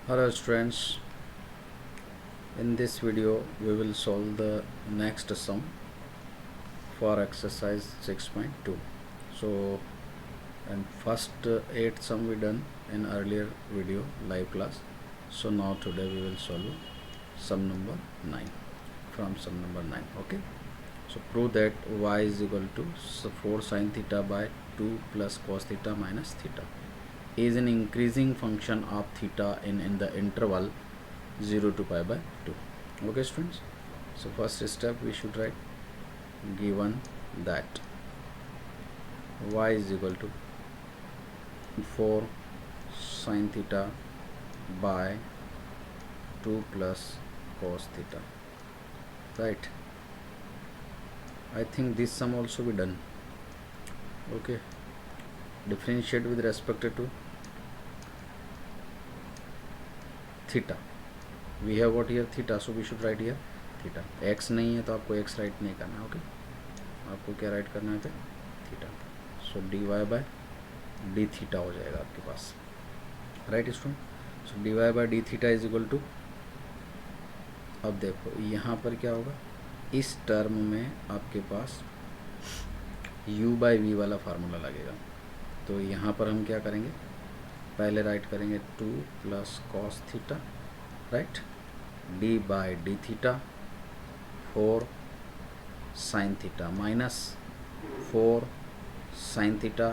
Hello students, in this video we will solve the next sum for exercise 6.2. So, and first 8 sum we done in earlier video live class. So now today we will solve sum number 9 from sum number 9. Okay, so prove that y is equal to 4 sin theta by 2 plus cos theta minus theta is an increasing function of theta in the interval 0 to pi by 2. Okay students, so first step we should write, given that y is equal to 4 sin theta by 2 plus cos theta, right? I think this sum also be done. Okay, differentiate with respect to theta. We have what here theta, so we should write here theta. x नहीं है तो आपको x right नहीं करना. Okay, आपको क्या right करना है पे theta. So dy by d theta हो जाएगा आपके पास, right student. So dy by d theta is equal to, अब देखो यहाँ पर क्या होगा, इस टर्म में आपके पास u बाई वी वाला फार्मूला लगेगा. तो यहाँ पर हम क्या करेंगे, पहले राइट करेंगे 2 plus cos theta, right, D by D theta 4 sine theta minus 4 sine theta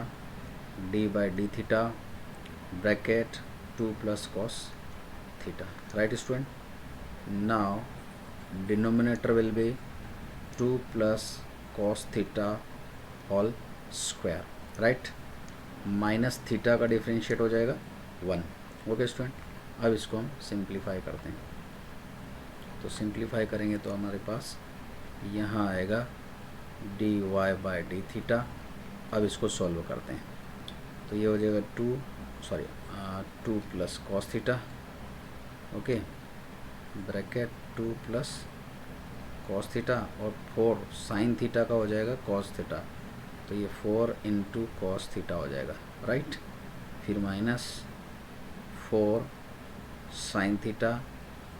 D by D theta bracket 2 plus cos theta, right student. Now denominator will be 2 plus cos theta whole square, right, minus theta का differentiate हो जाएगा 1. Okay student, अब इसको हम simplify करते हैं. तो simplify करेंगे तो हमारे पास यहाँ आएगा D Y by D theta. अब इसको सॉल्व करते हैं तो ये हो जाएगा 2 plus cos theta, okay, bracket 2 plus cos theta और 4 साइन थीटा का हो जाएगा कॉस थीटा, तो ये 4 इंटू कॉस थीटा हो जाएगा, राइट. फिर माइनस 4 साइन थीटा,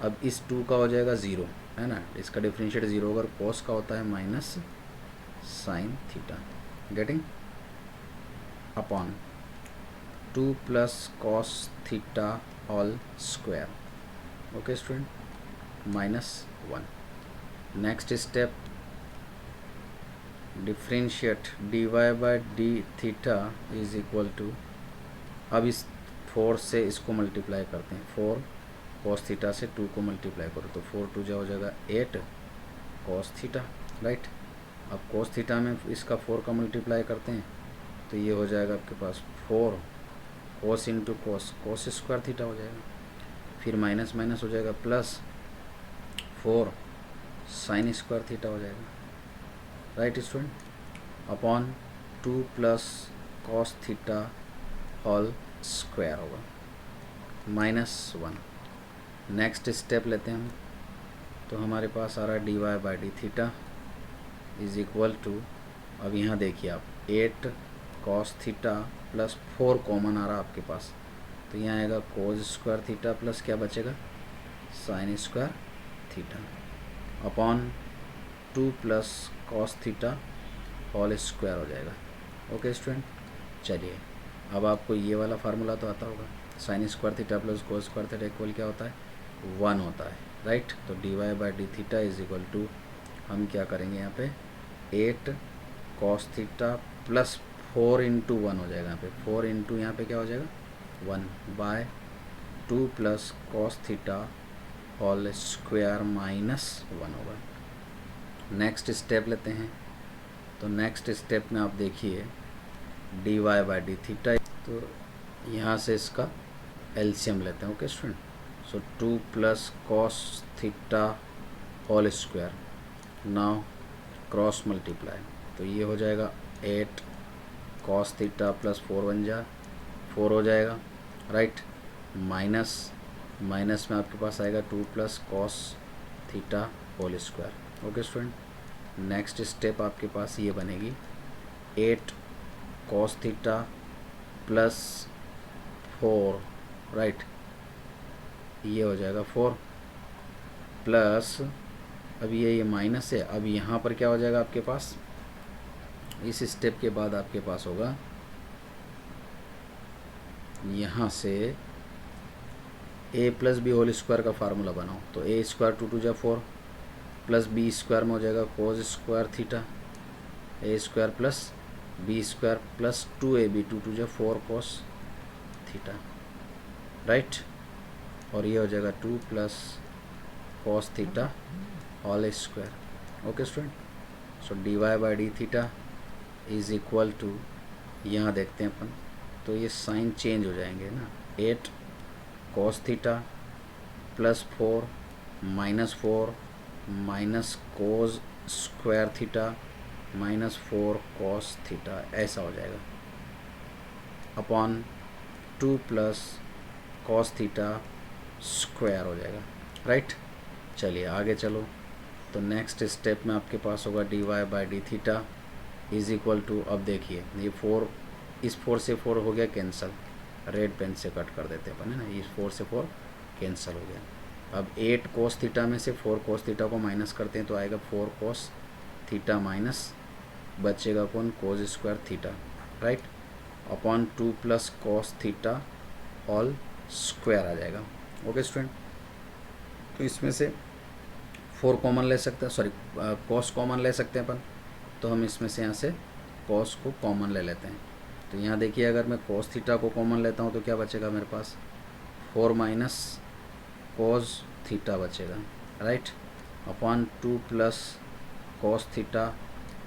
अब इस 2 का हो जाएगा 0, है ना, इसका डिफरेंशिएट 0 अगर कॉस का होता है minus sine theta, getting, upon 2 plus cos theta all square. Okay student, minus 1. Next step, differentiate D Y by D theta is equal to, अब इस 4 से इसको मल्टीप्लाई करते हैं, 4 कॉस थीटा से 2 को मल्टीप्लाई करो तो 4 2 जा हो जाएगा 8 कॉस थीटा, राइट. अब कॉस थीटा में इसका 4 का मल्टीप्लाई करते हैं तो ये हो जाएगा आपके पास 4 cos into cos square theta हो जाएगा. फिर माइनस माइनस हो जाएगा प्लस 4 साइन स्क्वायर थीटा हो जाएगा, right student, upon 2 plus cos theta whole square होगा, माइनस 1. नेक्स्ट स्टेप लेते हैं हम, तो हमारे पास आ रहा है D Y by D theta is equal to, अब यहाँ देखिए आप 8 कॉस थीटा प्लस 4 कॉमन आ रहा है आपके पास, तो यहाँ आएगा कोज स्क्वायर थीटा प्लस क्या बचेगा sine square theta, upon 2 plus cos theta whole square हो जाएगा. ओके स्टूडेंट, चलिए अब आपको ये वाला फार्मूला तो आता होगा, sine square theta plus cos square theta equal क्या होता है 1 होता है, राइट. तो D Y by D theta is equal to, हम क्या करेंगे यहाँ पे 8 कॉस थीटा प्लस 4 इंटू 1 हो जाएगा, यहाँ पे 4 इंटू यहाँ पे क्या हो जाएगा 1 by 2 plus cos theta whole square minus 1 होगा. नेक्स्ट स्टेप लेते हैं, तो नेक्स्ट स्टेप में आप देखिए D Y by D theta, तो यहाँ से इसका एलसीएम लेते हैं. Okay student, so 2 plus cos theta whole square, now cross multiply, तो ये हो जाएगा 8 कॉस थीटा प्लस 4 बन जा 4 हो जाएगा, राइट, माइनस माइनस में आपके पास आएगा 2 plus cos theta whole square. Okay student, next step आपके पास ये बनेगी 8 कॉस थीटा प्लस 4, राइट, ये हो जाएगा 4 प्लस, अब ये माइनस है, अब यहाँ पर क्या हो जाएगा आपके पास, इस स्टेप के बाद आपके पास होगा यहाँ से a plus B whole square का फार्मूला बनाओ, तो a स्क्वायर 2 2 जा 4 प्लस बी स्क्वायर में हो जाएगा cos square theta, a square plus B square plus 2ab 2 2 जा 4 कोस थीटा, राइट। और ये हो जाएगा 2 plus cos theta all square. Okay student, so D Y by D theta is equal to, यहाँ देखते हैं अपन, तो ये साइन चेंज हो जाएंगे ना, 8 cos theta plus 4 minus 4 minus कोस square theta minus 4 cos theta, ऐसा हो जाएगा upon 2 plus cos theta square हो जाएगा, राइट। चलिए आगे चलो, तो नेक्स्ट स्टेप में आपके पास होगा D Y by D theta is equal to, अब देखिए ये 4, इस 4 से 4 हो गया कैंसिल, रेड पेन से कट कर देते अपन, है ना, इस 4 से 4 कैंसिल हो गया। अब 8 कोस थीटा में से 4 कोस थीटा को माइनस करते हैं तो आएगा 4 कोस थीटा माइनस, बचेगा कौन, cos square theta, right, upon 2 plus cos theta all square आ जाएगा। ओके स्टूडेंट, तो इसमें से 4 कॉमन ले सकते हैं, सॉरी कॉस कॉमन ले सकते हैं अपन, तो हम इसमें से यहाँ से कॉस को कॉमन ले लेते हैं। तो यहाँ देखिए अगर मैं कॉस थीटा को कॉमन लेता हूँ तो क्या बचेगा मेरे पास, 4 माइनस कॉस थीटा बचेगा, right, upon 2 plus cos theta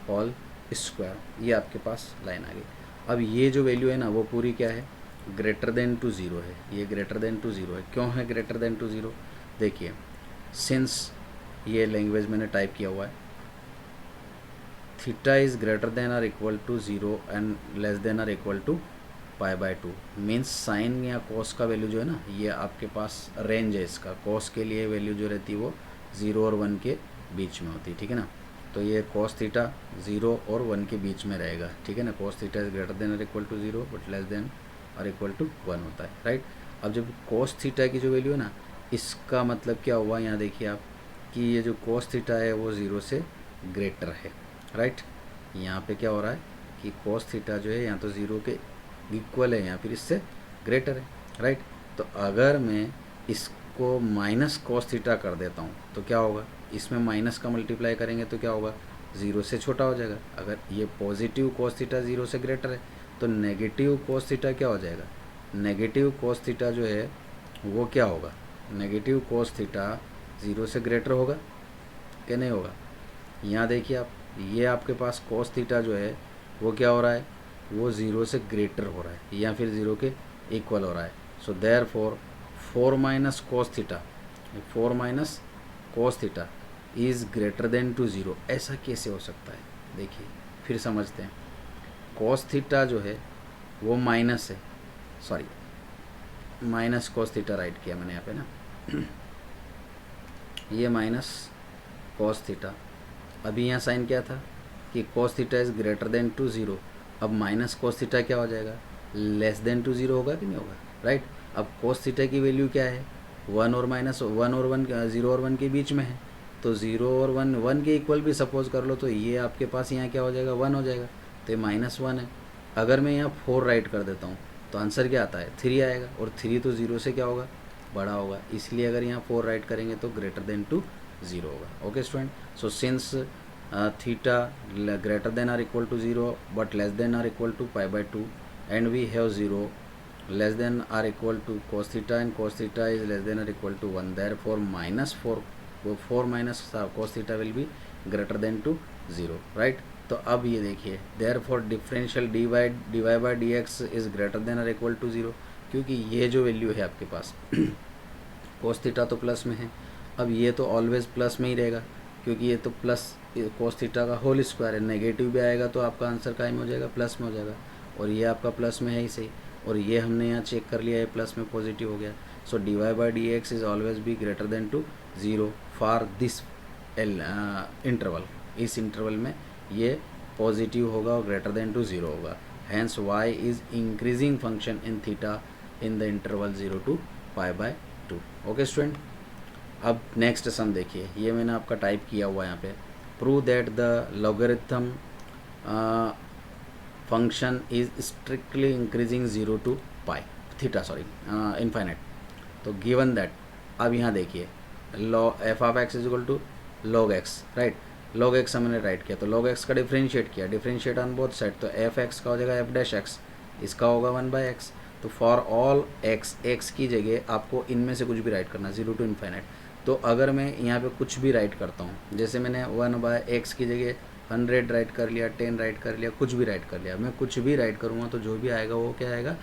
all square, ये आपके पास लाइन आ गई। अब ये जो वैल्यू है ना वो पूरी क्या है, ग्रेटर देन टू ज़ीरो है, ये ग्रेटर देन टू ज़ीरो है। क्यों है ग्रेटर देन टू ज़ीरो, देखिए सिंस ये लैंग्वेज मैंने टाइप किया हुआ है, theta is greater than or equal to zero and less than or equal to pi by 2, means sine या कॉस का वैल्यू जो है ना, ये आपके पास रेंज है इसका, कॉस के लिए वैल्यू जो रहती है वो 0 और 1 के बीच में होती है, ठीक है ना। तो ये कॉस थीटा 0 और 1 के बीच में रहेगा, ठीक है ना, cos theta is greater than or equal to 0 but less than और इक्वल टू 1 होता है, राइट। अब जब कोस थीटा की जो वैल्यू है ना, इसका मतलब क्या हुआ, यहाँ देखिए आप कि ये जो कोस थीटा है वो 0 से ग्रेटर है, राइट। यहाँ पे क्या हो रहा है कि कोस थीटा जो है यहाँ तो 0 के इक्वल है, यहाँ फिर इससे ग्रेटर है, राइट। तो अगर मैं इसको माइनस कोस थीटा कर देता हूँ तो क्या होगा, इसमें माइनस का मल्टीप्लाई करेंगे तो क्या होगा, 0 से छोटा हो जाएगा। अगर ये पॉजिटिव कोस थीटा 0 से ग्रेटर है तो नेगेटिव कोस थीटा क्या हो जाएगा, नेगेटिव कोस थीटा जो है वो क्या होगा, नेगेटिव कोस थीटा 0 से ग्रेटर होगा कि नहीं होगा। यहाँ देखिए आप, ये आपके पास कोस थीटा जो है वो क्या हो रहा है, वो 0 से ग्रेटर हो रहा है या फिर 0 के इक्वल हो रहा है। So therefore 4 minus cos theta, 4 minus cos theta is greater than to 0, ऐसा कैसे हो सकता है, देखिए फिर समझते हैं। कोस थीटा जो है वो माइनस है, sorry minus cos theta right किया मैंने यहाँ पे ना, ये माइनस कोस थीटा, अभी यहाँ साइन क्या था कि cos theta is greater than to 0, अब माइनस कोस थीटा क्या हो जाएगा, लेस देन टू 0 होगा कि नहीं होगा, राइट। अब कोस थीटा की वैल्यू क्या है, 1 और माइनस 1 और 1, 0 और 1 के बीच में है, तो 0 और 1 1 के इक्वल भी सपोज कर लो तो ये आपके पास यहाँ क्या हो जाएगा, 1 हो जाएगा, तो ये -1 है। अगर मैं यहाँ 4 राइट कर देता हूँ तो आंसर क्या आता है, 3 आएगा, और 3 तो 0 से क्या होगा, बड़ा होगा, इसलिए अगर यहाँ 4 राइट करेंगे तो ग्रेटर देन टू 0 होगा। Okay student, so since theta greater than or equal to 0 but less than or equal to pi by 2 and we have 0 less than or equal to cos theta and cos theta is less than or equal to 1, therefore -4 minus cos theta will be greater than to 0, right. तो अब ये देखिए therefore differential dy by D X is greater than or equal to 0, क्योंकि ये जो value है आपके पास cos theta तो प्लस में है, अब ये तो ऑलवेज प्लस में ही रहेगा क्योंकि ये तो प्लस cos थीटा का होल स्क्वायर है, नेगेटिव भी आएगा तो आपका आंसर कायम में हो जाएगा, प्लस में हो जाएगा, और ये आपका प्लस में है ही सही, और ये हमने यहाँ चेक कर लिया है प्लस में पॉजिटिव हो गया। So dy by D X is always be greater than to 0 for this interval, इस इंटरवल में ये पॉजिटिव होगा और ग्रेटर देन टू 0 होगा, hence y is increasing function in theta in the interval 0 to pi by two. Okay student, अब next sum देखिए, ये मैंने आपका टाइप किया हुआ है यहाँ पे। Prove that the logarithm function is strictly increasing 0 to pi theta, sorry infinite. तो गिवन दैट, अब यहाँ देखिए F of x is equal to log X, right. Log X हमने राइट किया, तो लॉग एक्स का डिफरेंशिएट किया, डिफरेंशिएट ऑन बोथ साइड, तो एफ एक्स का हो जाएगा एफ डैश एक्स, इसका होगा 1/x। तो फॉर ऑल एक्स, एक्स की जगह आपको इनमें से कुछ भी राइट करना, 0 to इनफाइनाइट। तो अगर मैं यहाँ पे कुछ भी राइट करता हूँ, जैसे मैंने 1/x की जगह 100 राइट कर लिया, 10 राइट कर लिया, कुछ भी राइट कर लिया, मैं कुछ भी राइट करूँगा तो जो भी आएगा वो क्या आएगा,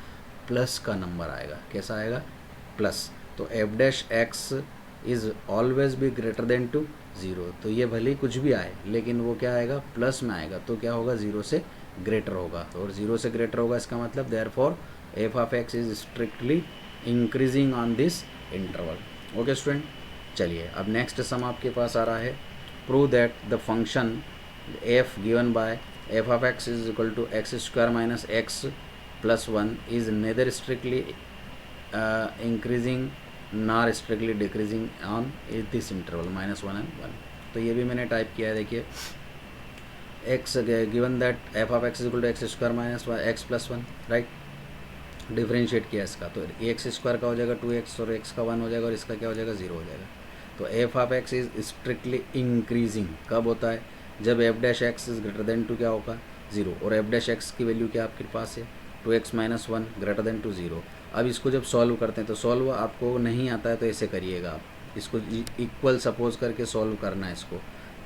प्लस का नंबर आएगा। कैसा आएगा, प्लस। तो F dash x is always be greater than to 0। तो ये भले ही कुछ भी आए लेकिन वो क्या आएगा, प्लस में आएगा, तो क्या होगा, 0 से ग्रेटर होगा। और 0 से ग्रेटर होगा इसका मतलब therefore F of x is strictly increasing on this interval. Okay student, चलिए अब नेक्स्ट सम आपके पास आ रहा है। Prove that the function F given by F of x is equal to X square minus X plus 1 is neither strictly increasing nor strictly decreasing on this interval -1 and 1। तो ये भी मैंने type किया है, देखिए X given that F of x is equal to X square minus X plus 1, right. Differentiate किया इसका, तो एक्स स्क्वायर का हो जाएगा 2x और एक्स का 1 हो जाएगा और इसका क्या हो जाएगा, 0 हो जाएगा। तो F of x is strictly increasing कब होता है, जब F dash x is greater than to क्या होगा, 0। और एफ डैश एक्स की वैल्यू क्या आपके पास है, 2x - 1 ग्रेटर देन टू 0। अब इसको जब सॉल्व करते हैं, तो सॉल्व आपको नहीं आता है तो ऐसे करिएगा आप, इसको इक्वल सपोज करके सॉल्व करना है इसको।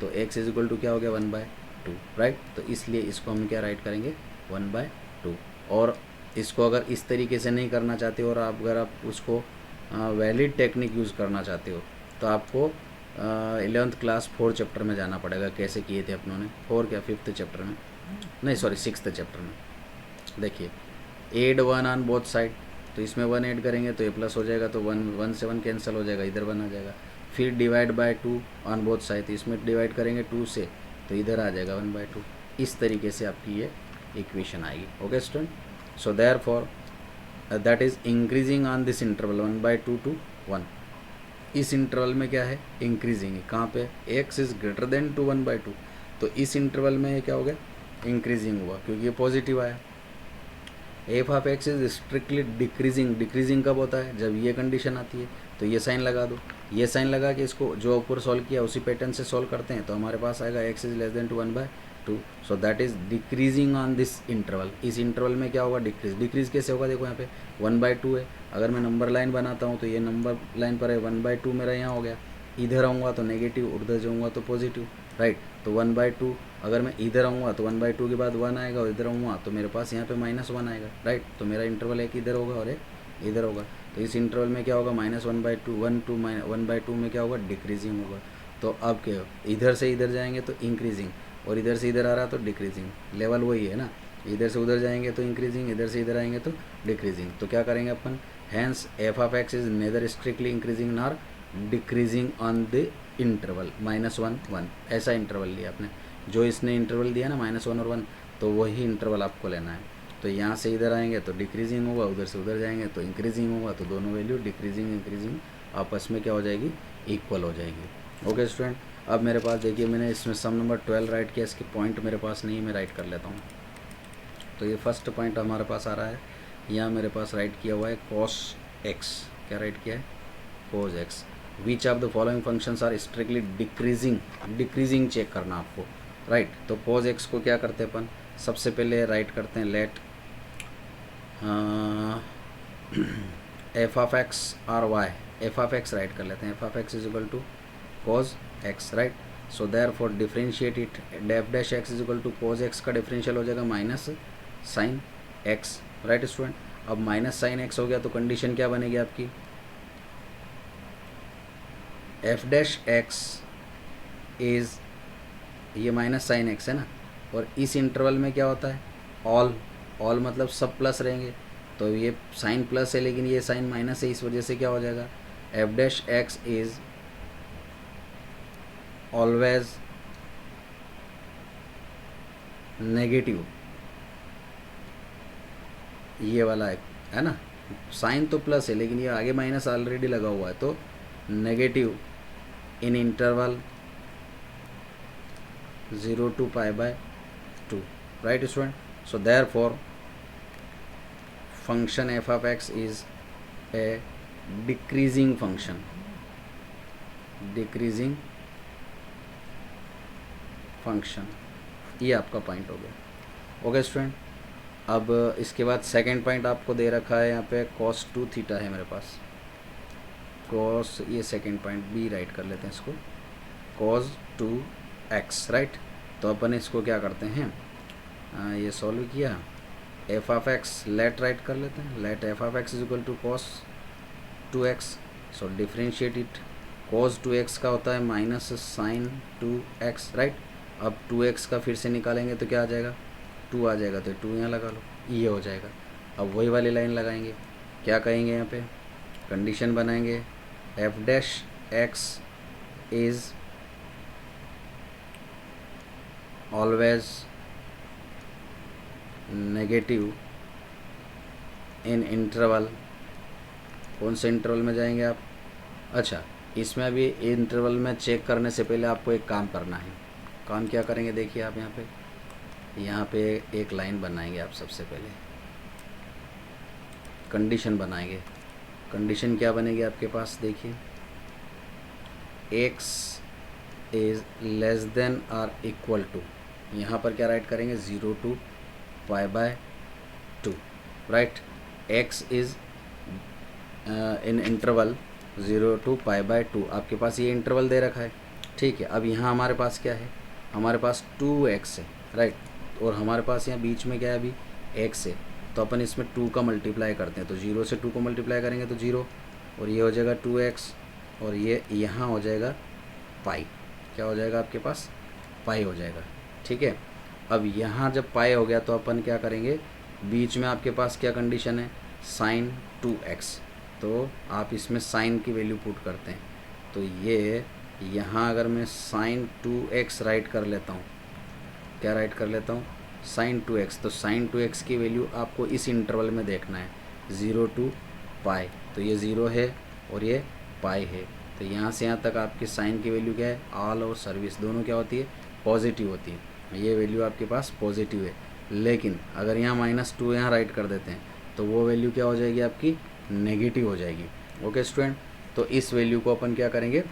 तो x इज इक्वल टू क्या हो गया, 1/2, राइट। तो इसलिए इसको हम क्या राइट करेंगे, 1/2। और इसको अगर इस तरीके से नहीं करना चाहते हो और आप अगर आप उसको वैलिड टेक्निक यूज़ करना चाहते हो, तो आपको 11th क्लास 4 चैप्टर में जाना पड़ेगा। कैसे किए थे अपनों ने, 4 क्या 5th चैप्टर में, नहीं सॉरी 6th चैप्टर में। देखिए एड 1 ऑन बोथ साइड, तो इसमें 1 ऐड करेंगे तो ये प्लस हो जाएगा, तो 1 से 1 कैंसिल हो जाएगा, इधर 1 आ जाएगा। फिर divide by 2 on both side, इसमें डिवाइड करेंगे 2 से, तो इधर आ जाएगा 1/2। इस तरीके से आपकी ये इक्वेशन आएगी। Okay student, so therefore that is increasing on this interval 1/2 to 1। इस इंटरवल में क्या है, इंक्रीजिंग है। कहाँ पे, x is greater than to 1/2। तो इस इंटरवल में ये क्या हो गया, इंक्रीजिंग हुआ, क्योंकि ये पॉजिटिव आया। F of x is strictly decreasing, decreasing कब होता है, जब ये कंडीशन आती है। तो ये साइन लगा दो, ये साइन लगा के इसको जो ऊपर सॉल्व किया उसी पैटर्न से सॉल्व करते हैं, तो हमारे पास आएगा x is less than to 1/2। So that is decreasing on this interval. इस इंटरवल में क्या होगा, डिक्रीज। डिक्रीज कैसे होगा, देखो यहाँ पे 1/2 है, अगर मैं नंबर लाइन बनाता हूँ तो ये नंबर लाइन पर है, 1/2 मेरा यहाँ हो गया। इधर आऊँगा तो नेगेटिव, उधर जाऊँगा तो पॉजिटिव, राइट। तो 1/2, अगर मैं इधर आऊँगा तो 1/2 के बाद 1 आएगा, और इधर आऊँगा तो मेरे पास यहाँ पे -1 आएगा, राइट। तो मेरा इंटरवल एक इधर होगा और एक इधर होगा। तो इस इंटरवल में क्या होगा, -1/2, 1 to 1/2 में क्या होगा, डिक्रीजिंग होगा। तो अब क्या, इधर से इधर जाएंगे तो इंक्रीजिंग, और इधर से इधर आ रहा तो डिक्रीजिंग। लेवल वही है ना, इधर से उधर जाएंगे तो इंक्रीजिंग, इधर से इधर आएंगे तो डिक्रीजिंग। तो क्या करेंगे अपन, hence f of x is neither strictly increasing nor decreasing on the interval -1 1। ऐसा इंटरवल लिया आपने, जो इसने इंटरवल दिया ना -1 और 1, तो वही इंटरवल आपको लेना है। तो यहाँ से इधर आएंगे तो डिक्रीजिंग होगा, उधर से उधर जाएंगे तो इंक्रीजिंग होगा। तो दोनों वैल्यू डिक्रीजिंग इंक्रीजिंग आपस में क्या हो जाएगी, इक्वल हो जाएगी। ओके स्टूडेंट, अब मेरे पास देखिए मैंने इसमें सम नंबर 12 राइट किया, इसके पॉइंट मेरे पास नहीं, मैं राइट कर लेता हूँ। तो ये फर्स्ट पॉइंट हमारे पास आ रहा है, यहाँ मेरे पास राइट किया हुआ है cos x। क्या राइट किया है, cos x। Which of the following functions are strictly decreasing, decreasing check करना आपको, राइट। तो cos x को क्या करते हैं अपन, सबसे पहले राइट करते हैं लेट एफ ऑफ एक्स और y, f of x write कर लेते हैं, f of x is equal to cos x, right. So therefore differentiate it, f dash x is equal to cos x का differential हो जाएगा minus sine x, right student. अब minus sine x हो गया तो condition क्या बनेगी आपकी, एफ डैश एक्स इज, ये माइनस साइन x है ना, और इस इंटरवल में क्या होता है, ऑल, ऑल मतलब सब प्लस रहेंगे। तो ये साइन प्लस है लेकिन ये साइन माइनस है, इस वजह से क्या हो जाएगा, F dash x is always negative, ये वाला है ना, साइन तो प्लस है लेकिन ये आगे माइनस ऑलरेडी लगा हुआ है, तो negative in interval 0 to π/2, right student? So therefore function f of x is a decreasing function, decreasing function। ये आपका पॉइंट हो गया। ओके स्टूडेंट, अब इसके बाद सेकंड पॉइंट आपको दे रखा है यहाँ पे cos 2 थीटा है मेरे पास, cos, ये सेकंड पॉइंट बी राइट कर लेते हैं इसको, cos 2x, राइट। तो अपन इसको क्या करते हैं, ये सॉल्व किया, f of x let write कर लेते हैं, let f of x is equal to cos 2x, so differentiate it, cos 2x का होता है माइनस साइन 2x, राइट। अब 2x का फिर से निकालेंगे तो क्या आ जाएगा, 2 आ जाएगा, तो 2 यहाँ लगा लो, ये हो जाएगा। अब वही वाली लाइन लगाएंगे, क्या कहेंगे यहाँ पे, कंडीशन बनाएंगे, f dash x is always negative in interval, कौन से इंटरवल में जाएंगे आप, अच्छा इसमें अभी इंटरवल में चेक करने से पहले आपको एक काम करना है। काम क्या करेंगे, देखिए आप यहाँ पे एक लाइन बनाएंगे आप, सबसे पहले कंडीशन बनाएंगे। कंडीशन क्या बनेगी आपके पास, देखिए x इज़ लेस देन और इक्वल टू, यहाँ पर क्या राइट करेंगे, 0 to π/2, right. x is in interval 0 to π/2, आपके पास ये इंटरवल दे रखा है, ठीक है। अब यहाँ हमारे पास क्या है, हमारे पास 2x है, राइट, और हमारे पास यहाँ बीच में क्या है अभी x है, तो अपन इसमें 2 का मल्टीप्लाई करते हैं, तो 0 से 2 को मल्टीप्लाई करेंगे तो 0, और ये हो जाएगा 2x, और ये यहाँ हो जाएगा पाई, क्या हो जाएगा आपके पास, पाई हो जाएगा, ठीक है। अब यहाँ जब पाई हो गया तो अपन क्या करेंगे, बीच में आपके पास क्या कंडीशन है, साइन 2x, तो आप इसमें साइन की वैल्यू पुट करते हैं, तो ये यहाँ अगर मैं साइन 2x राइट कर लेता हूँ, क्या राइट कर लेता हूँ, साइन 2x, तो साइन 2x की वैल्यू आपको इस इंटरवल में देखना है, 0 to π, तो ये 0 है और ये पाई है, तो यहाँ से यहाँ तक आपकी साइन की वैल्यू क्या है, ऑल और सर्विस दोनों क्या होती है, पॉजिटिव होती है, ये वैल्यू आपके पास पॉजिटिव है। लेकिन अगर यहाँ -2 यहाँ राइट कर देते हैं तो वो वैल्यू क्या हो जाएगी आपकी, नेगेटिव हो जाएगी। ओके स्टूडेंट, तो इस वैल्यू को अपन क्या करेंगे,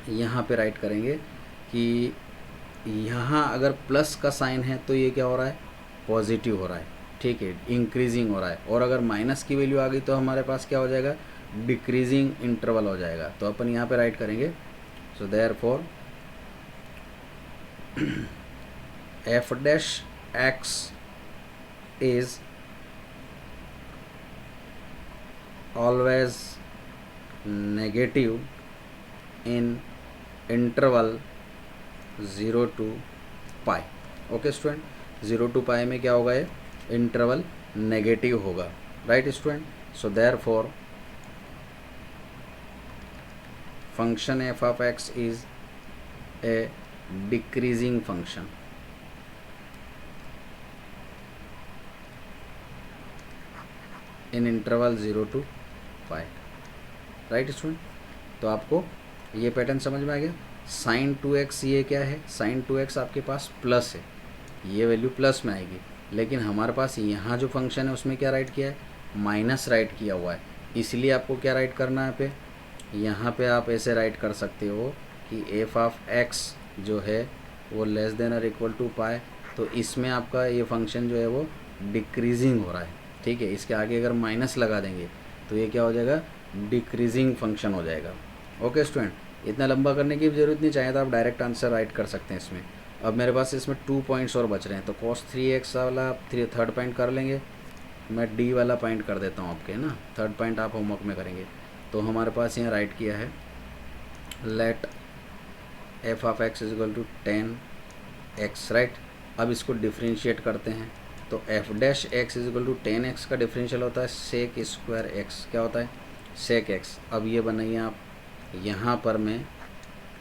यहाँ पे राइट करेंगे कि यहाँ अगर प्लस का साइन है तो ये क्या हो रहा है, पॉजिटिव हो रहा है, ठीक है, इंक्रीजिंग हो रहा है, और अगर माइनस की वैल्यू आ गई तो हमारे पास क्या हो जाएगा, डिक्रीजिंग इंटरवल हो जाएगा। तो अपन यहाँ पे राइट करेंगे, so therefore f dash x is always negative in interval 0 to π। Okay student, 0 to π में क्या होगा, ये इंटरवल नेगेटिव होगा, right student. So therefore function f of x is a decreasing function, in interval 0 to π, right student. तो आपको ये pattern समझ में आ गया। साइन 2x ये क्या है, साइन 2x आपके पास प्लस है, ये वैल्यू प्लस में आएगी, लेकिन हमारे पास यहाँ जो फंक्शन है उसमें क्या राइट किया है, माइनस राइट किया हुआ है, इसलिए आपको क्या राइट करना है, यहाँ पे आप ऐसे राइट कर सकते हो कि एफ ऑफ एक्स जो है वो लेस देन और इक्वल टू π, तो इसमें आपका ये फंक्शन जो है वो डिक्रीजिंग हो रहा है, ठीक है। इसके आगे अगर माइनस लगा देंगे तो ये क्या हो जाएगा, डिक्रीजिंग फंक्शन हो जाएगा। ओके स्टूडेंट, इतना लंबा करने की ज़रूरत नहीं, चाहे तो आप डायरेक्ट आंसर राइट कर सकते हैं इसमें। अब मेरे पास इसमें 2 पॉइंट्स और बच रहे हैं, तो cos 3x वाला आप थर्ड पॉइंट कर लेंगे, मैं डी वाला पॉइंट कर देता हूँ आपके ना, थर्ड पॉइंट आप होमवर्क में करेंगे। तो हमारे पास यहाँ राइट किया है, let f of x is equal to 10x, right. अब इसको डिफ्रेंशिएट करते हैं, तो F dash x is equal to 10x का डिफरेंशियल होता है सेक स्क्वायर एक्स, क्या होता है, सेक एक्स। अब ये बनाइए आप, यहाँ पर मैं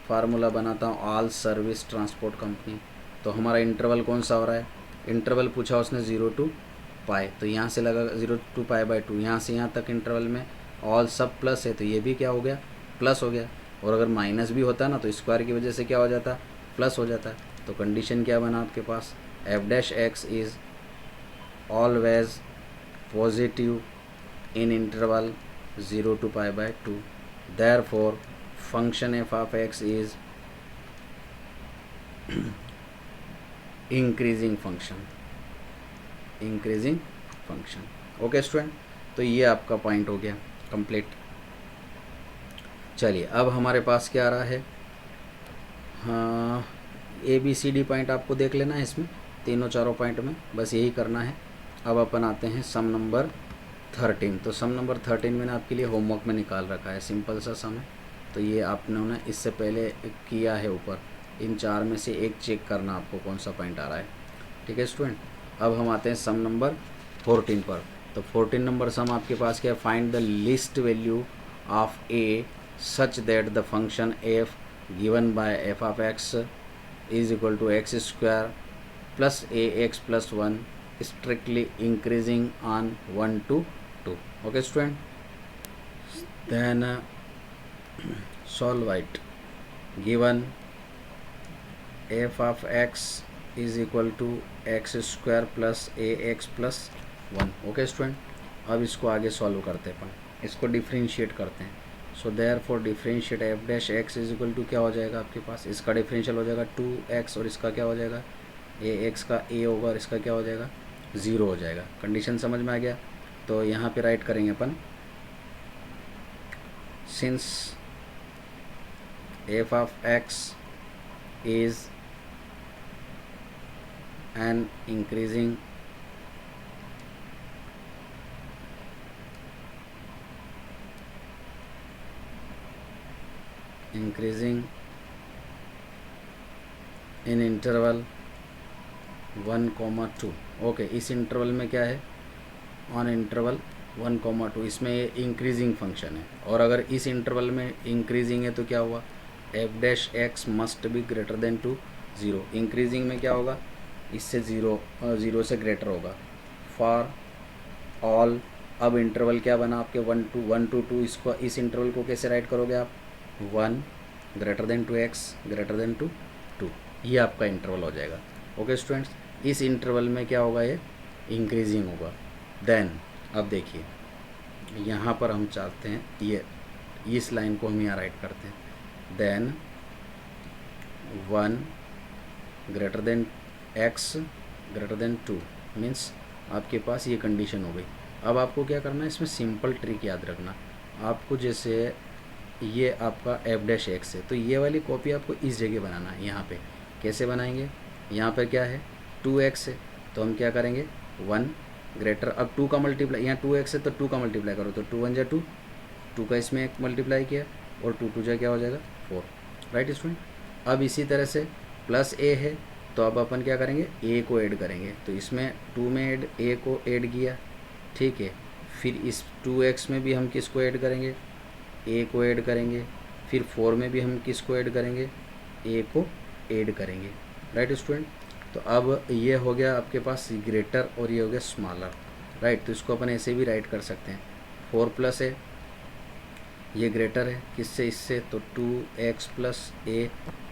फार्मूला बनाता हूँ ऑल सर्विस ट्रांसपोर्ट कंपनी। तो हमारा इंटरवल कौन सा हो रहा है, इंटरवल पूछा उसने 0 to पाई, तो यहाँ से लगा 0 to π/2, यहाँ से यहाँ तक इंटरवल में ऑल सब प्लस है, तो ये भी क्या हो गया, प्लस हो गया। और अगर माइनस भी होता ना तो स्क्वायर की वजह से क्या हो जाता, प्लस हो जाता। तो कंडीशन क्या बना आपके पास, f' is always positive in interval 0 to π/2, therefore function f(x) is increasing function. Okay student, तो ये आपका पॉइंट हो गया कंप्लीट। चलिए अब हमारे पास क्या आ रहा है, हाँ ABCD पॉइंट आपको देख लेना है इसमें, तीनों चारों पॉइंट में बस यही करना है। अब अपन आते हैं सम नंबर 13। तो सम नंबर 13 मैंने आपके लिए होमवर्क में निकाल रखा है, सिंपल सा सम है। तो ये आपने इससे पहले किया है ऊपर, इन चार में से एक चेक करना आपको कौन सा पॉइंट आ रहा है। ठीक है स्टूडेंट, अब हम आते हैं सम नंबर 14 पर। तो 14 नंबर सम आपके पास क्या है, find the least value of a such that the function f given by f(x) is equal to x² plus ax plus 1 strictly increasing on 1 to 2। Okay student, then solve it. Given f(x) is equal to x² plus ax plus 1। Okay student, अब इसको आगे solve करते हैं अपन, इसको differentiate करते हैं। So therefore differentiate f' is equal to क्या हो जाएगा आपके पास, इसका डिफरेंशियल हो जाएगा 2x और इसका क्या हो जाएगा, ax का a होगा और इसका क्या हो जाएगा, 0 हो जाएगा। कंडीशन समझ में आ गया। तो यहाँ पे राइट करेंगे अपन, since f(x) is an increasing in interval 1,2। Okay, इस इंटरवल में क्या है, ऑन इंटरवल 1,2, इसमें ये इंक्रीजिंग फंक्शन है। और अगर इस इंटरवल में इंक्रीजिंग है तो क्या हुआ, f' must be greater than to 0। Increasing में क्या होगा, इससे 0 से ग्रेटर होगा फॉर ऑल। अब इंटरवल क्या बना आपके 1 to 2, इसको इस इंटरवल को कैसे राइट करोगे आप, 1 greater then 2x greater than 2, ये आपका इंटरवल हो जाएगा। ओके स्टूडेंट्स, इस इंटरवल में क्या होगा, ये इंक्रीजिंग होगा। देन अब देखिए यहाँ पर हम चाहते हैं ये इस लाइन को हम यहाँ राइट करते हैं, then 1 greater than x greater than 2 means आपके पास ये कंडीशन हो गई। अब आपको क्या करना है, इसमें सिंपल ट्रिक याद रखना आपको, जैसे ये आपका f' है तो ये वाली कॉपी आपको इस जगह बनाना है। यहाँ पे कैसे बनाएंगे, यहाँ पर क्या है 2x है तो हम क्या करेंगे 1 ग्रेटर, अब 2 का मल्टीप्लाई, यहाँ 2x है तो 2 का मल्टीप्लाई करो तो 2 1 जा 2 का इसमें एक मल्टीप्लाई किया और 2 2 जा क्या हो जाएगा 4। राइट स्टूडेंट, अब इसी तरह से प्लस a है तो अब अपन क्या करेंगे, a को ऐड करेंगे। तो इसमें 2 में ऐड a को ऐड किया, ठीक है। फिर इस 2x में भी हम किसको ऐड करेंगे, a को ऐड करेंगे। फिर 4 में भी हम किसको ऐड करेंगे, a को ऐड करेंगे। राइट स्टूडेंट, तो अब ये हो गया आपके पास ग्रेटर और ये हो गया स्मॉलर। राइट, तो इसको अपन ऐसे भी राइट कर सकते हैं, 4 प्लस है ये ग्रेटर है किससे, इससे, तो 2x प्लस a,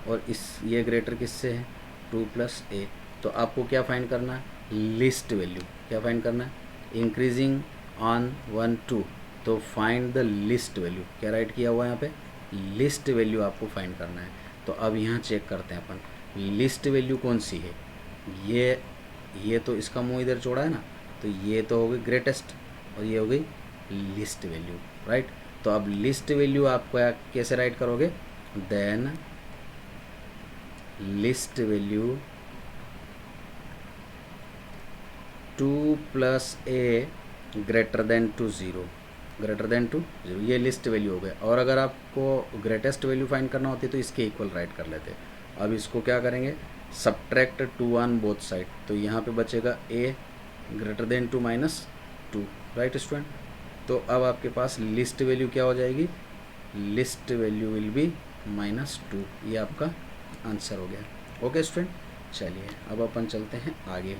और इस ये ग्रेटर किससे है 2 प्लस a। तो आपको क्या फाइंड करना है, लिस्ट वैल्यू। क्या फाइंड करना है, इंक्रीजिंग ऑन 1 2, तो फाइंड द लिस्ट वैल्यू। क्या राइट किया हुआ है यहाँ पे, लिस्ट वैल्यू आपको फाइंड करना है। तो अब यहाँ चेक करते हैं अपन लिस्ट वैल्यू कौन सी है, ये तो इसका मुंह इधर चौड़ा है ना, तो ये तो हो गई ग्रेटेस्ट और ये हो गई लिस्ट वैल्यू। राइट, तो अब लिस्ट वैल्यू आप कैसे राइट करोगे, then least value 2 plus a greater than to 0, greater than to 0, ये लिस्ट वैल्यू हो गया। और अगर आपको ग्रेटेस्ट वैल्यू फाइंड करना होती तो इसके इक्वल राइट कर लेते। अब इसको क्या करेंगे, सब्ट्रैक्ट 2 ऑन बोथ साइड, तो यहाँ पे बचेगा a greater than 2 minus 2। Right student, तो अब आपके पास लिस्ट वैल्यू क्या हो जाएगी, लिस्ट वैल्यू विल बी -2। ये आपका आंसर हो गया। ओके स्टूडेंट, चलिए अब अपन चलते हैं आगे।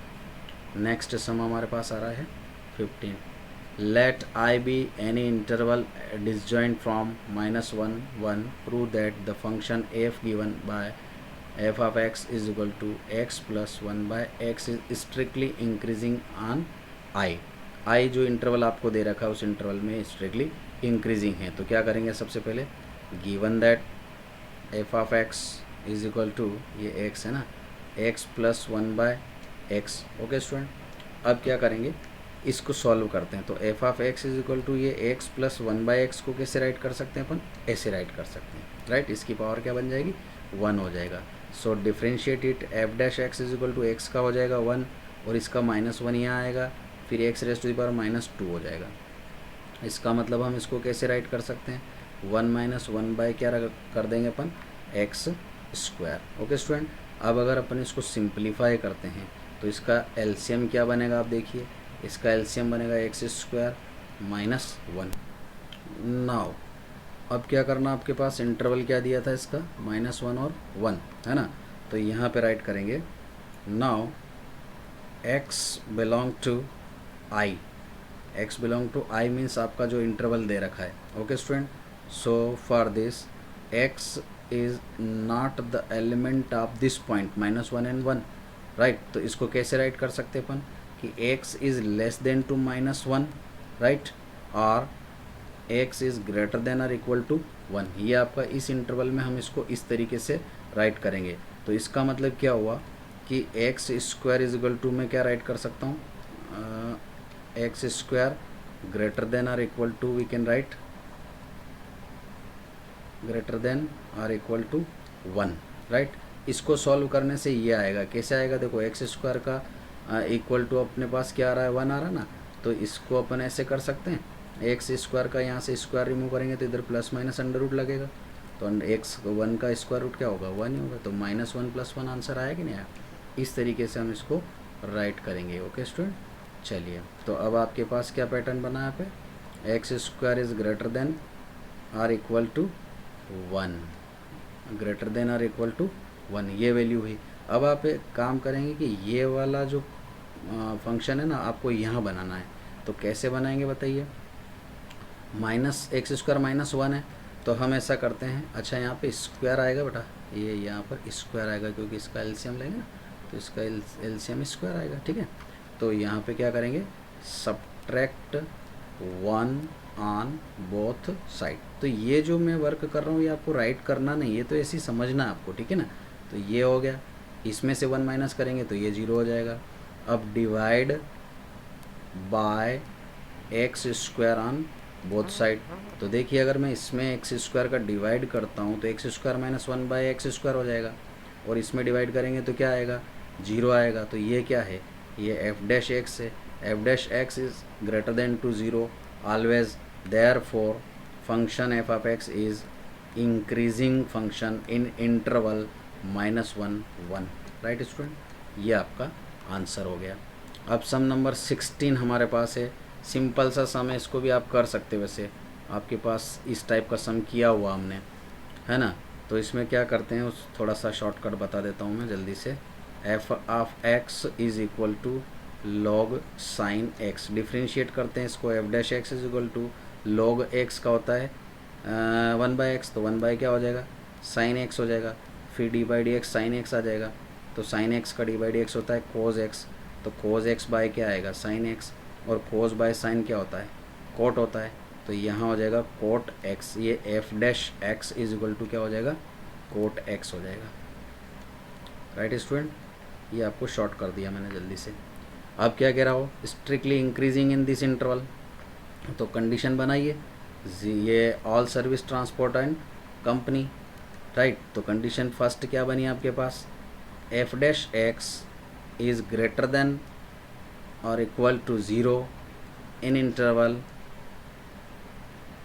नेक्स्ट सम हमारे पास आ रहा है 15. Let I be any interval disjoint from -1 1. Prove that the function f given by f of x is equal to x plus 1 by x is strictly increasing on I जो interval आपको दे रखा है उस इंटरवल में strictly increasing है. तो क्या करेंगे, सबसे पहले given that f of x is equal to, ये x है ना, x plus 1 by x. Okay student, अब क्या करेंगे, इसको सॉल्व करते हैं. तो f of x is equal to ये x प्लस 1 बाय एक्स को कैसे राइट कर सकते हैं अपन, ऐसे राइट कर सकते हैं. राइट, इसकी पावर क्या बन जाएगी, 1 हो जाएगा. So differentiate it, f dash x is equal to x का हो जाएगा 1 और इसका -1 यहाँ आएगा, फिर x raise to the power -2 हो जाएगा. इसका मतलब हम इसको कैसे राइट कर सकते हैं, 1 माइनस 1 बाय क्या कर देंगे अपन, x स्क्वायर. ओके स्टूडेंट, अब अगर अपन इसको सिंप्लीफाई करते हैं तो इसका एलसीएम क्या बनेगा, आप देखिए इसका एलसीएम बनेगा x स्क्वायर -1. नाउ अब क्या करना, आपके पास इंटरवल क्या दिया था इसका, -1 और 1 है ना. तो यहाँ पे राइट करेंगे, now x belong to i, x belong to i means आपका जो इंटरवल दे रखा है. Okay student, so for this x is not the element of this point -1 and 1. Right, तो इसको कैसे राइट कर सकते हैं अपन कि x is less than to -1, right, और x इज ग्रेटर देन और इक्वल टू 1. ये आपका इस इंटरवल में हम इसको इस तरीके से राइट करेंगे. तो इसका मतलब क्या हुआ कि x square is equal to, मैं क्या राइट कर सकता हूँ, x स्क्वायर ग्रेटर देन और equal to, we can write greater than और इक्वल टू 1. राइट, इसको सॉल्व करने से ये आएगा, कैसे आएगा, देखो x स्क्वायर का इक्वल टू अपने पास क्या आ रहा है, 1 आ रहा है ना. तो इसको अपन ऐसे कर सकते हैं, एक्स स्क्वायर का यहाँ से स्क्वायर रिमूव करेंगे तो इधर प्लस माइनस अंडर रूट लगेगा. तो एक्स 1 का स्क्वायर रूट क्या होगा, 1 ही होगा. तो -1 + 1 आंसर आया कि नहीं आया. इस तरीके से हम इसको राइट करेंगे. ओके स्टूडेंट, चलिए, तो अब आपके पास क्या पैटर्न बना है यहाँ पे, x square is greater than और इक्वल टू 1, ग्रेटर देन और इक्वल टू 1, ये वैल्यू हुई. अब आप एक काम करेंगे कि ये वाला जो फंक्शन है ना, आपको यहाँ बनाना है. तो कैसे बनाएंगे बताइए, -x स्क्वायर -1 है, तो हम ऐसा करते हैं, अच्छा यहाँ पे स्क्वायर आएगा बेटा, ये यहाँ पर स्क्वायर आएगा क्योंकि इसका एलसीएम लेंगे ना, तो इसका एलसीएम स्क्वायर आएगा. ठीक है, तो यहाँ पे क्या करेंगे, सब्ट्रैक्ट 1 ऑन बोथ साइड. तो ये जो मैं वर्क कर रहा हूँ ये आपको राइट करना नहीं, ये तो ऐसे ही समझना है आपको. ठीक है ना, तो ये हो गया, इसमें से 1 माइनस करेंगे तो ये 0 हो जाएगा. अब divide by x square on both side. तो देखिए अगर मैं इसमें एक्स स्क्वायर का डिवाइड करता हूँ तो x square -1 by x square हो जाएगा, और इसमें डिवाइड करेंगे तो क्या आएगा, 0 आएगा. तो ये क्या है, ये एफ डैश एक्स है. F dash x is greater than to 0 always, therefore function f of x is increasing function in interval -1 1. Right student, ये आपका आंसर हो गया. अब सम नंबर 16 हमारे पास है. सिंपल सा सम है, इसको भी आप कर सकते, वैसे आपके पास इस टाइप का सम किया हुआ हमने, है ना. तो इसमें क्या करते हैं, उस थोड़ा सा शॉर्टकट बता देता हूँ मैं जल्दी से. F of x is equal to log sine x. Differentiate करते हैं इसको, f dash x is equal to log x का होता है 1 बाय एक्स, तो 1 बाय क्या हो जाएगा, साइन एक्स हो जाएगा. फिर d by D x sine x आ जाएगा. तो साइन एक्स का डी बाई डी एक्स होता है कोज एक्स, तो कोज एक्स बाय क्या आएगा, साइन एक्स. और कोज बाय साइन क्या होता है, कोट होता है. तो यहाँ हो जाएगा कोट एक्स. ये f dash x is equal to क्या हो जाएगा, कोट एक्स हो जाएगा. राइट स्टूडेंट, ये आपको शॉर्ट कर दिया मैंने जल्दी से. अब क्या कह रहा हो, strictly increasing in this interval. तो कंडीशन बनाइए, ये all service transport and company. Right, तो कंडीशन फर्स्ट क्या बनी आपके पास, f dash x is greater than और equal to 0 in interval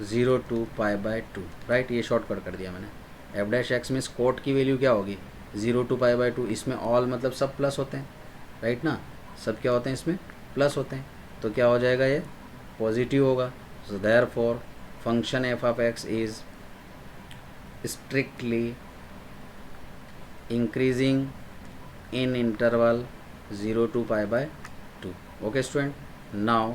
0 to π/2. Right, ये शॉर्टकट कर दिया मैंने. एफ डैश एक्स में कोट की वैल्यू क्या होगी, 0 to π/2. इसमें ऑल मतलब सब प्लस होते हैं, राइट ना, सब क्या होते हैं इसमें प्लस होते हैं. तो क्या हो जाएगा, ये पॉजिटिव होगा. So therefore function f of x is strictly increasing in interval 0 to π/2. Okay student, now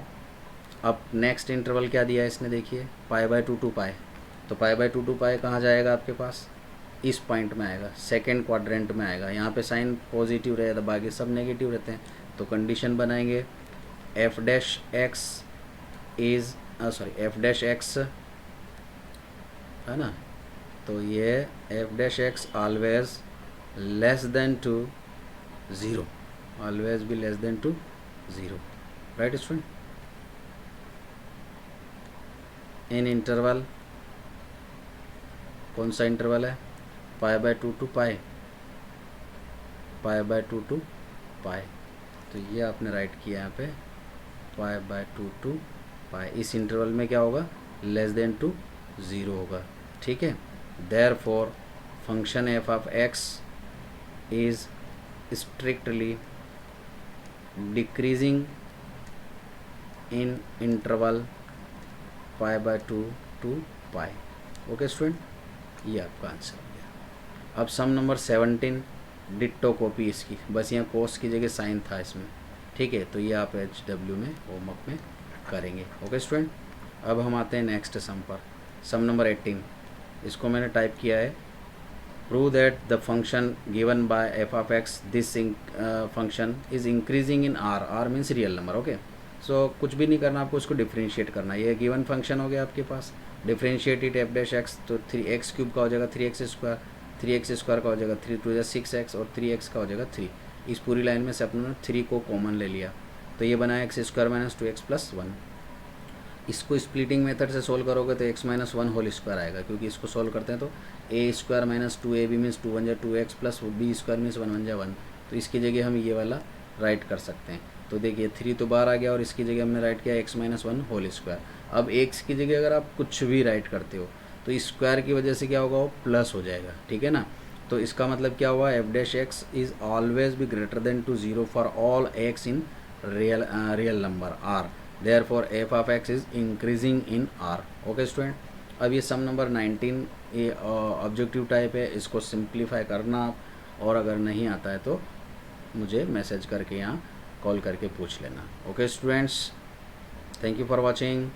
अब नेक्स्ट इंटरवल क्या दिया है इसने, देखिए पाई बाय 2 टू पाई, तो पाई बाय 2 टू पाई कहाँ जाएगा आपके पास, इस पॉइंट में आएगा, सेकेंड क्वाड्रेंट में आएगा। यहाँ पे साइन पॉजिटिव रहेगा, बाकी सब नेगेटिव रहते हैं। तो कंडीशन बनाएंगे f dash x is f dash x है ना, तो ये f dash x always less than to zero, always भी less than to zero, right student. In interval, कौन सा इंटरवल है, pi by 2 to pi, pi by 2 to pi, तो ये आपने राइट किया यहाँ पे पाई बाय 2 टू पाई। इस इंटरवल में क्या होगा, लेस देन टू ज़ीरो होगा, ठीक है। Therefore function f of x is strictly decreasing in interval pi by 2 to pi. Okay student, ये आपका आंसर हो गया। अब सम नंबर 17 डिट्टो कॉपी इसकी, बस यहाँ कोस की जगह साइन था इसमें, ठीक है। तो ये आप HW में होमवर्क में करेंगे। ओके स्टूडेंट, अब हम आते हैं नेक्स्ट सम पर। सम नंबर 18, इसको मैंने टाइप किया है, prove that the function given by F of x this function is increasing in R, R means real number. Okay, so कुछ भी नहीं करना आपको, उसको डिफ्रेंशिएट करना। ये गिवन फंक्शन हो गया आपके पास, differentiate it f dash x, तो 3x क्यूब का हो जाएगा 3x स्क्वायर, 3x स्क्वायर का हो जाएगा 3 टू 6x, और 3x का हो जाएगा 3। इस पूरी लाइन में से अपने 3 को कॉमन ले लिया, तो ये बना x square minus 2x plus 1। इसको स्प्लिटिंग मेथड से सोल्व करोगे तो x माइनस 1 होल स्क्वायर आएगा, क्योंकि इसको सोल्व करते हैं तो a square minus 2ab means 2 1 जा 2x plus b square means 1 1 जा 1, तो इसकी जगह हम ये वाला राइट कर सकते हैं। तो देखिए 3 तो बाहर आ गया, और इसकी जगह हमने राइट किया x माइनस 1 होल स्क्वायर। अब x की जगह अगर आप कुछ भी राइट करते हो तो स्क्वायर की वजह से क्या होगा, वो प्लस हो जाएगा, ठीक है ना। तो इसका मतलब क्या हुआ, f dash x is always भी greater than to zero for all x in real number R, therefore F of x is increasing in R. Okay student, अब ये सम नंबर 19 ये ऑब्जेक्टिव टाइप है, इसको सिंप्लीफाई करना आप, और अगर नहीं आता है तो मुझे मैसेज करके यहाँ कॉल करके पूछ लेना। Okay students, thank you for watching.